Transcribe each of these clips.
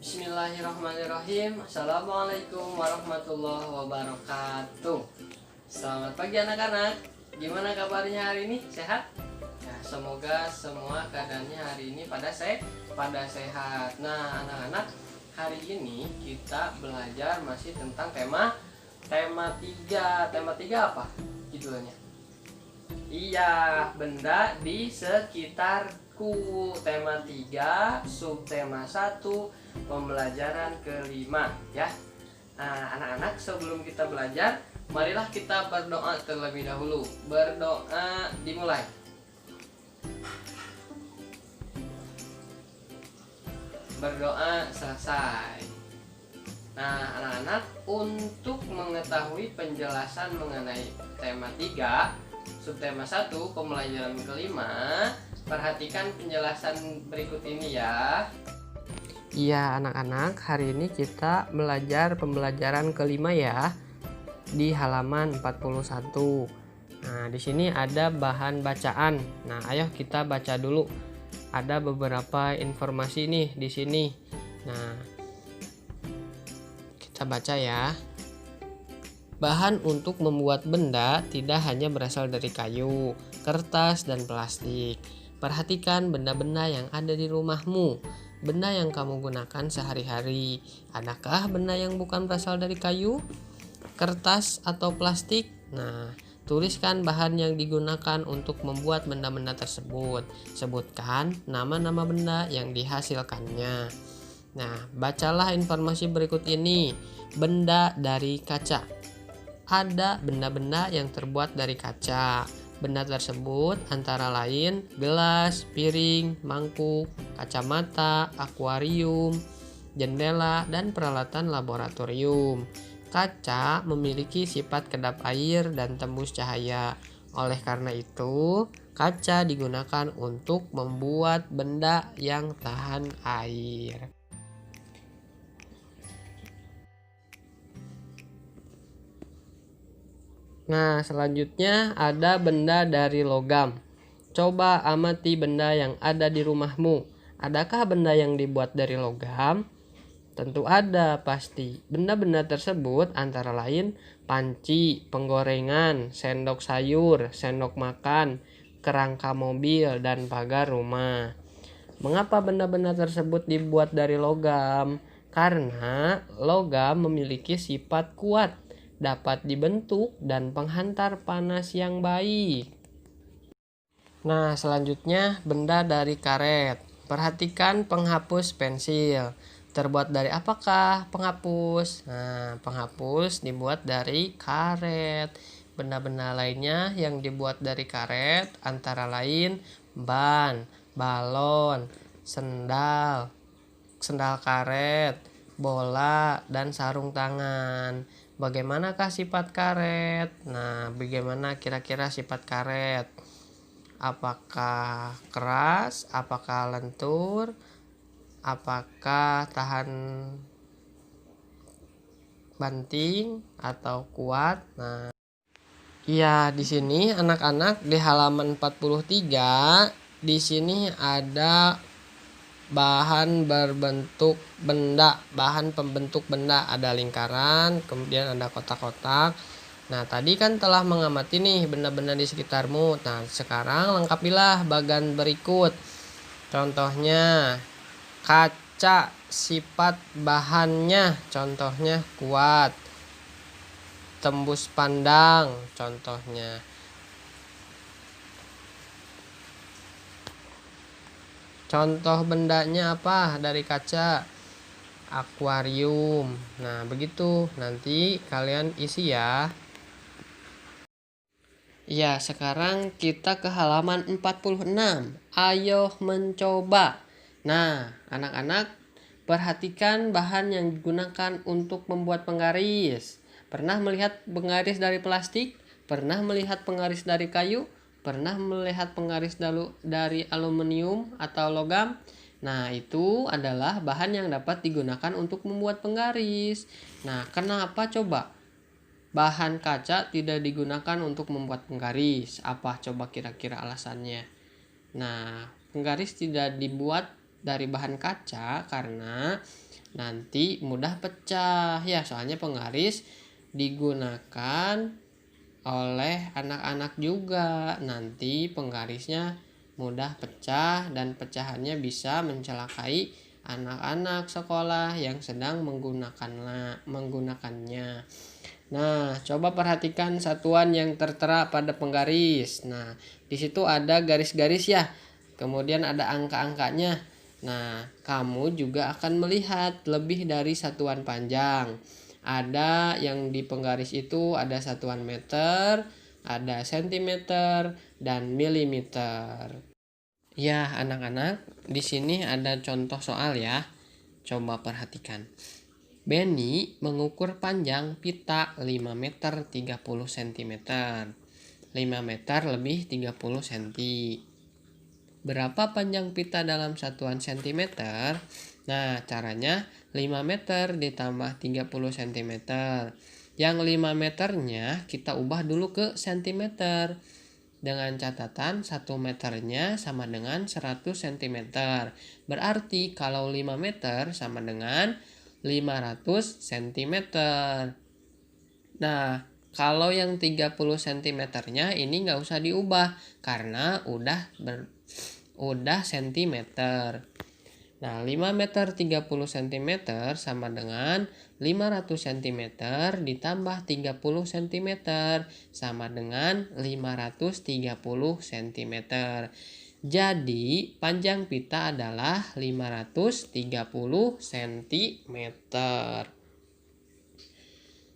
Bismillahirrahmanirrahim. Assalamualaikum warahmatullahi wabarakatuh. Selamat pagi anak-anak. Gimana kabarnya hari ini? Sehat? Ya, semoga semua keadaannya hari ini pada sehat. Nah, anak-anak, hari ini kita belajar masih tentang tema 3. Tema 3 apa judulnya? Iya, benda di sekitarku. Tema 3, subtema 1, pembelajaran kelima ya. Nah, anak-anak, sebelum kita belajar, marilah kita berdoa terlebih dahulu. Berdoa dimulai. Berdoa selesai. Nah, anak-anak, untuk mengetahui penjelasan mengenai tema 3, subtema 1, pembelajaran kelima, perhatikan penjelasan berikut ini ya. Iya anak-anak, hari ini kita belajar pembelajaran kelima ya, di halaman 41. Nah, di sini ada bahan bacaan. Nah, ayo kita baca dulu. Ada beberapa informasi nih di sini. Nah, kita baca ya. Bahan untuk membuat benda tidak hanya berasal dari kayu, kertas, dan plastik. Perhatikan benda-benda yang ada di rumahmu. Benda yang kamu gunakan sehari-hari. Adakah benda yang bukan berasal dari kayu, kertas, atau plastik? Nah, tuliskan bahan yang digunakan untuk membuat benda-benda tersebut. Sebutkan nama-nama benda yang dihasilkannya. Nah, bacalah informasi berikut ini. Benda dari kaca. Ada benda-benda yang terbuat dari kaca. Benda tersebut antara lain gelas, piring, mangkuk, kacamata, akuarium, jendela, dan peralatan laboratorium. Kaca memiliki sifat kedap air dan tembus cahaya. Oleh karena itu, kaca digunakan untuk membuat benda yang tahan air. Nah, selanjutnya ada benda dari logam. Coba amati benda yang ada di rumahmu. Adakah benda yang dibuat dari logam? Tentu ada, pasti. Benda-benda tersebut antara lain panci, penggorengan, sendok sayur, sendok makan, kerangka mobil, dan pagar rumah. Mengapa benda-benda tersebut dibuat dari logam? Karena logam memiliki sifat kuat, dapat dibentuk, dan penghantar panas yang baik. Nah, selanjutnya benda dari karet. Perhatikan penghapus pensil. Terbuat dari apakah penghapus? Nah, penghapus dibuat dari karet. Benda-benda lainnya yang dibuat dari karet antara lain ban, balon, sendal karet, bola, dan sarung tangan. Bagaimanakah sifat karet? Nah, bagaimana kira-kira sifat karet? Apakah keras? Apakah lentur? Apakah tahan banting atau kuat? Nah, iya, di sini anak-anak di halaman 43, di sini ada bahan berbentuk benda, bahan pembentuk benda, ada lingkaran, kemudian ada kotak-kotak. Nah, tadi kan telah mengamati nih benda-benda di sekitarmu. Nah, sekarang lengkapilah bagan berikut. Contohnya kaca, sifat bahannya contohnya kuat, tembus pandang contohnya. Contoh bendanya apa dari kaca? Akuarium. Nah, begitu. Nanti kalian isi ya. Ya, sekarang kita ke halaman 46. Ayo mencoba. Nah, anak-anak, perhatikan bahan yang digunakan untuk membuat penggaris. Pernah melihat penggaris dari plastik? Pernah melihat penggaris dari kayu? Pernah melihat penggaris dari aluminium atau logam? Nah, itu adalah bahan yang dapat digunakan untuk membuat penggaris. Nah, kenapa coba bahan kaca tidak digunakan untuk membuat penggaris? Apa coba kira-kira alasannya? Nah, penggaris tidak dibuat dari bahan kaca karena nanti mudah pecah ya, soalnya penggaris digunakan oleh anak-anak juga, nanti penggarisnya mudah pecah dan pecahannya bisa mencelakai anak-anak sekolah yang sedang menggunakannya. Nah, coba perhatikan satuan yang tertera pada penggaris. Nah, di situ ada garis-garis ya. Kemudian ada angka-angkanya. Nah, kamu juga akan melihat lebih dari satuan panjang. Ada yang di penggaris itu ada satuan meter, ada sentimeter, dan milimeter. Ya, anak-anak, di sini ada contoh soal ya. Coba perhatikan. Benny mengukur panjang pita 5 meter 30 cm. 5 meter lebih 30 cm. Berapa panjang pita dalam satuan cm? Nah, caranya 5 meter ditambah 30 cm. Yang 5 meternya kita ubah dulu ke cm. Dengan catatan 1 meternya sama dengan 100 cm. Berarti kalau 5 meter sama dengan 500 cm. Nah, kalau yang 30 cm-nya ini nggak usah diubah karena udah cm. Nah, 5 meter 30 cm sama dengan 500 cm ditambah 30 cm sama dengan 530 cm. Jadi, panjang pita adalah 530 cm.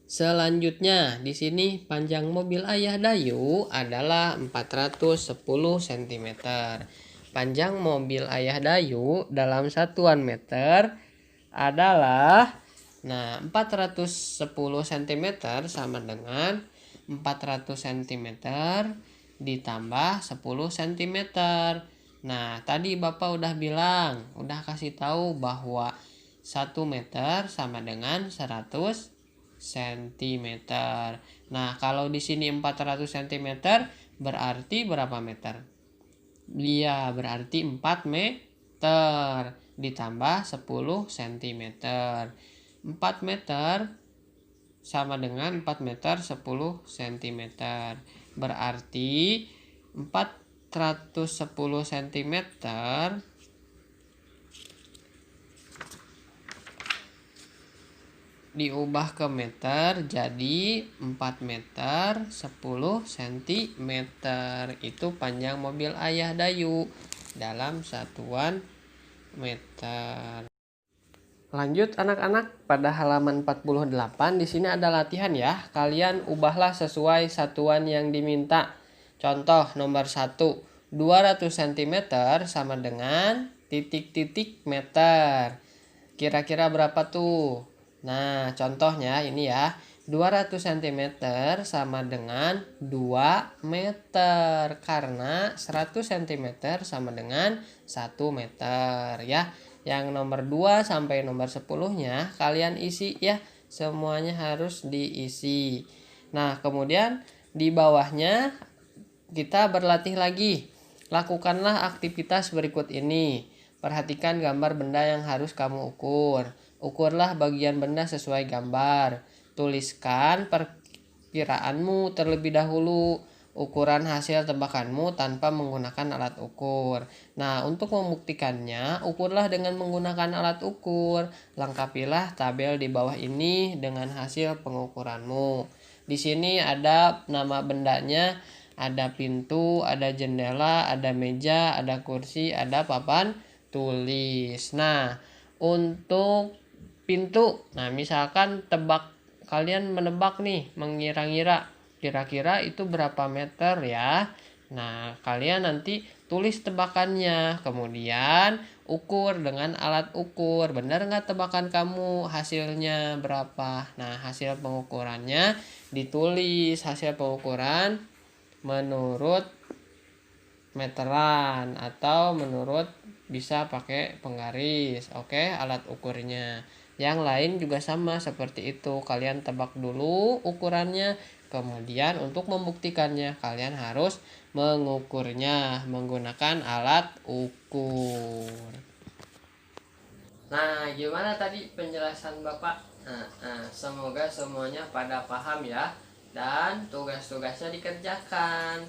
Selanjutnya, di sini panjang mobil Ayah Dayu adalah 410 cm. Panjang mobil Ayah Dayu dalam satuan meter adalah 410 cm sama dengan 400 cm ditambah 10 cm. Nah, tadi Bapak udah bilang, udah kasih tahu bahwa 1 meter sama dengan 100 cm. Nah, kalau di sini 400 cm berarti berapa meter? Iya, berarti 4 meter ditambah 10 cm. 4 meter sama dengan 4 meter 10 cm. Berarti 410 cm diubah ke meter jadi 4 meter 10 cm. Itu panjang mobil Ayah Dayu dalam satuan meter. Lanjut anak-anak, pada halaman 48 di sini ada latihan ya. Kalian ubahlah sesuai satuan yang diminta. Contoh nomor 1, 200 cm sama dengan titik-titik meter. Kira-kira berapa tuh? Nah, contohnya ini ya. 200 cm sama dengan 2 meter karena 100 cm sama dengan 1 meter ya. Yang nomor 2 sampai nomor 10-nya kalian isi ya. Semuanya harus diisi. Nah, kemudian di bawahnya kita berlatih lagi. Lakukanlah aktivitas berikut ini. Perhatikan gambar benda yang harus kamu ukur. Ukurlah bagian benda sesuai gambar. Tuliskan perkiraanmu terlebih dahulu. Ukuran hasil tebakanmu tanpa menggunakan alat ukur. Nah, untuk membuktikannya, ukurlah dengan menggunakan alat ukur. Lengkapilah tabel di bawah ini dengan hasil pengukuranmu. Di sini ada nama bendanya, ada pintu, ada jendela, ada meja, ada kursi, ada papan tulis. Nah, untuk pintu, nah misalkan kalian menebak nih, mengira-ngira kira-kira itu berapa meter ya. Nah, kalian nanti tulis tebakannya, kemudian ukur dengan alat ukur. Benar nggak tebakan kamu, hasilnya berapa? Nah, hasil pengukurannya ditulis, hasil pengukuran menurut meteran atau menurut bisa pakai penggaris. Oke, alat ukurnya. Yang lain juga sama seperti itu. Kalian tebak dulu ukurannya, kemudian untuk membuktikannya kalian harus mengukurnya menggunakan alat ukur. Nah, gimana tadi penjelasan Bapak? Semoga semuanya pada paham ya. Dan tugas-tugasnya dikerjakan.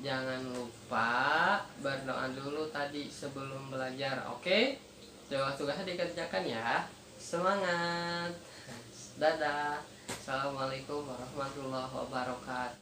Jangan lupa berdoa dulu tadi sebelum belajar. Oke? Tugas-tugasnya dikerjakan ya. Semangat. Dadah. Assalamualaikum warahmatullahi wabarakatuh.